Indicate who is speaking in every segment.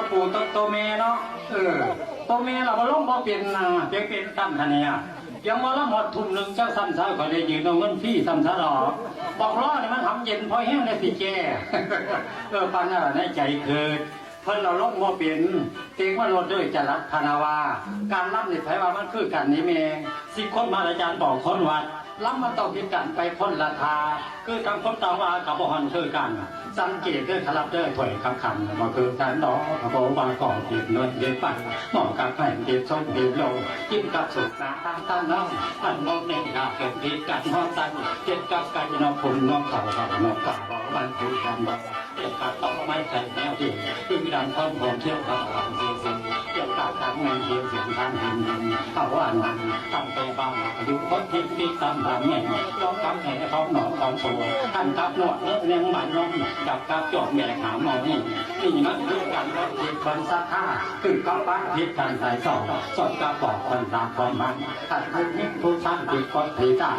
Speaker 1: ปู่ตัวแม่เนาะตัวแม่เราบ่ลงบ่เป็นเป็นตั้มทันเนี่ยยังมาละหมดทุ่มหนึ่งเจ้าซ้ำซ้ายก็ได้ยืนเอาเงินฟรีซ้ำซ้ายหรอบอกล้อเนี่ยมันทำเย็นพอแห้งได้สิแกปันน่ะในใจเกิดเพิ่นเราลงบ่เป็นเต็งว่าลดด้วยจะรัดพนาวาการรับในไผว่ามันคือกันนี่แม่10 คนมาอาจารย์บอกคนวัดรับมาต้องพิกันไปคนละทาคือทางคนต่างว่ากับบ่ฮันคือกันสังเกตด้วยครับเด้อถอยคำขันมาคือการดอกกระโปรงบางก่อเก็บเงินเก็บปันหมอกับแผ่นเก็บส้มเก็บโลกินกับสุกนาตั้งน้องอันมองในกาเกิดพิกันห้องตันเก็บกับไก่นอกผมนอกเขานอกเขาบันทึกกันบอกเก็บกับต้องไม่ใส่แนวดีคือดังท่อนผมเที่ยวเขาเสียเกี่ยวกับทางเงินเทียมเสียงทางหินเขาว่านั้นตั้งใจบ้างอายุคนที่ปีตำรำเนี่ยยอมกับแห่ท้องหนองของตัวท่านกับหนวดเลี้ยงบ้านน้องกับจอบแม่หามองนี่มันคือการรบผิดคนสักท่าคือก็บ้านผิดกันใส่สอดกับบอกคนตามความมันถ้าผู้นี้ผู้สร้างผิดคนผิดตา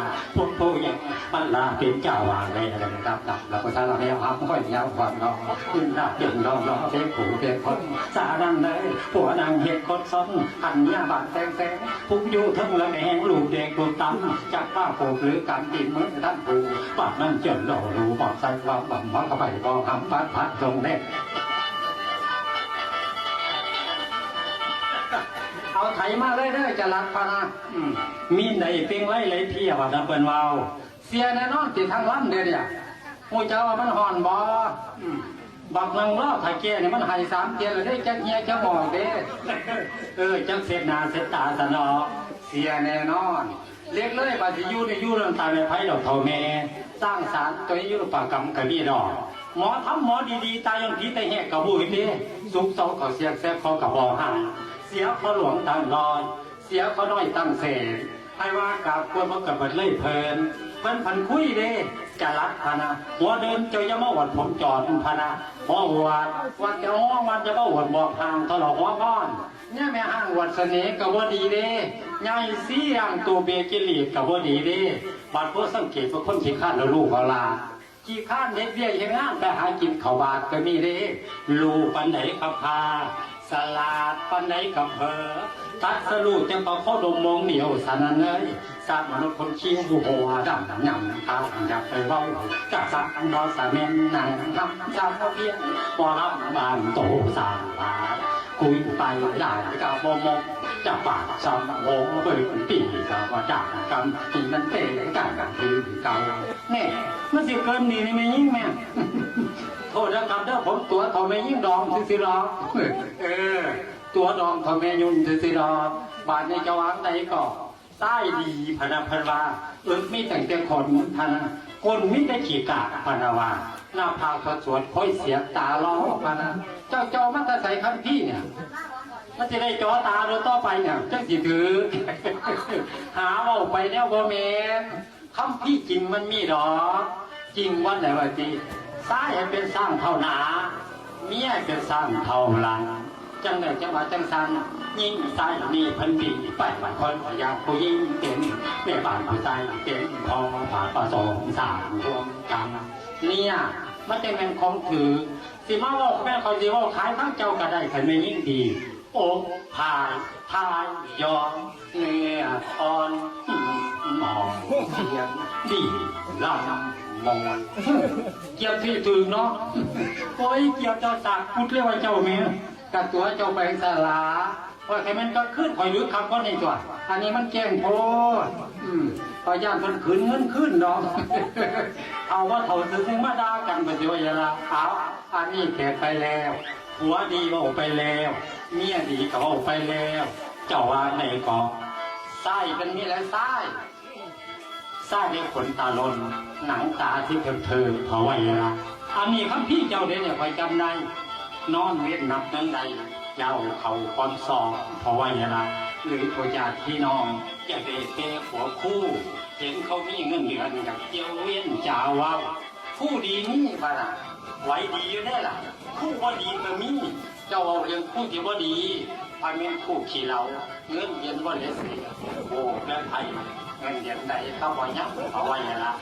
Speaker 1: ผู้ยังมันลาเป็นเจ้าวางเลยอะไรดับแล้วก็ถ้าเราไม่เอาค่อยเงาความเราขึ้นดับเปลี่ยนเราเพียงผูเพียงคนสาดังเลยผัวนางเห็ดคนซ้อนหันเนี่ยบาดแซงผู้อยู่ทั้งละแหงลูกเด็กลูกตั้มจากป้าผูหรือการกินเหมือนท่านผูปากนั่นเจิดหล่อรู้บอกใส่ว่าบังบังเข้าไปบอกทำพัดตรงแรกเอาไถมาเลยเด้อจะรักพานะมีไหนเพียงไล่ไหลเที่ยวดับเบิลวาวเสียแน่นอนติดทางล้ำเดียวเนี่ยมูเจ้าว่ามันห่อนบ่บักนังรอบไข่แก่เนี่ยมันหาย3 เทียนเลยได้จักเฮียจะมองเด้จักเสนาเสตาสนอเสียแน่นอนเล็กเลยบาสิยู่ในยู่เรื่องตายในไผ่ดอกเท่าแม่สร้างสารตัวนี้ยุปกรรมกระบี่ดอกหมอทำหมอดีๆตายยังผีแต่แหกกระบุยดีสุกเสาเขาเสียกแซ่บเขากับบ่อห่างเสียเขาหลวงตั้งรอยเสียเขาน้อยตั้งเสกให้ว่ากับควรมากับมันเลยเพลินเพิ่นพันคุยเด้จะรักพานะหัวเดินเจอยามาหวัดผมจอดพานะหัววัดจะห้องมันจะมาหวัดบอกห่างตลอดหัวก้อนเนี่ยแม่ห้างหวัดเสน่ห์กับว่าดีเด้ยายเสียงตัวเบกิลีกับว่าดีเด้บาดพวกสังเกตว่าคนขี้ข้านแล้วลูกเขาลาขี้ข้านเด็กเบี้ยยังงานไปหากินข้าวบาดก็มีเด้ลูกปันไหนกับพาสลาดปันไหนกับเพอตัดสลูกจังต่อเข้าดมมองเหนียวสันเลยสร้างมนุษย์คนขี้หูหัวดำหนังตาอยากไปเว้าจากสักดอสาเมนหนังทำจากเพียงพอรับบานโตสาบาคุยไปได้กับโมโมจะปากซ้ำโง่เปิดปีกับว่าจากกันที่มันเตะกันคือเก่าเนี่ยมันสิเกินนี่ไม่ยิ่งแม่โทษนะครับเด้อผมตัวทอไม่ยิ่งดองสิรอตัวดองทอไม่ยุ่งสิรอบาดในจังหวัดใดก็ใต้ดีพนาพนวาไม่แต่งแต่คนพนาคนไม่ได้ขี่กาพนาวาหน้าพาสวดค่อยเสียตาล้อพนาเจ้ามันจะใส่คันพี่เนี่ยมันจะได้จ่อตาดูต่อไปเนี่ยจังสิถือหาเอาไปแล้วบ่แม่นคำพี่จริงมันมีดอกจริงวันไหนวันที่ซ้ายเป็นสร้างเท่าหนาเมียเป็นสร้างเท่าหลังจังไหนจังหวะจังสันยิ่งซ้ายมีพันปีไปมันคนพยายามผู้ยิ่งเต็มแม่บ้านผู้ใจเต็มพอผ่าประสงค์สามรวมกันเนี่ยมันจะเป็นของถือสิมาว่าแม่เขาสิว่าขายทั้งเจ้าก็ได้ขันไม่ยิ่งดีโอ้พายยอมเนื้ออ่อนหมองเสียงดีลำมองเกียบที่ถึงเนาะโอ้ยเกียบเจ้าสักพูดเรียกว่าเจ้าเมียกับตัวเจ้าไปสลาว่าใครมันก็ขึ้นคอยลึกคำก้อนในตัวอันนี้มันแจ้งโพดพอย่านมันขืนเงินขึ้นเนาะเอาว่าเขาถึงมาด่ากันไปสิว่าอย่าละเอาอันนี้แขกไปแล้วหัวดีก็ออกไปแล้วเมียดีก็ออกไปแล้วเจ้าว่าไหนก็ไส้เป็นนี่แหละไส้ในขนตาลนหนังตาที่เธอเผาไว้ละอันนี้คำพี่เจ้าเด่นเนี่ยคอยจำได้นอนเวียนนับนั้นใดเจ้าเขาความสองเผาไว้ละหรือตัวญาติพี่น้องจะเดเตะหัวคู่เห็นเขามีเงินเดือนกับเจียวเวียนจ่าว้าวคู่ดีนี่บ้าละไหวดีอยู่ได้ล่ะคู่ว่าดีก็มีเจ้าเอาเรื่องคู่ที่ว่าดีพามีคู่ขี่เราเงินเย็นว่าเลสโอ้แม่ไทยเงินเย็นใดเข้าไปยับเอาไว้ละ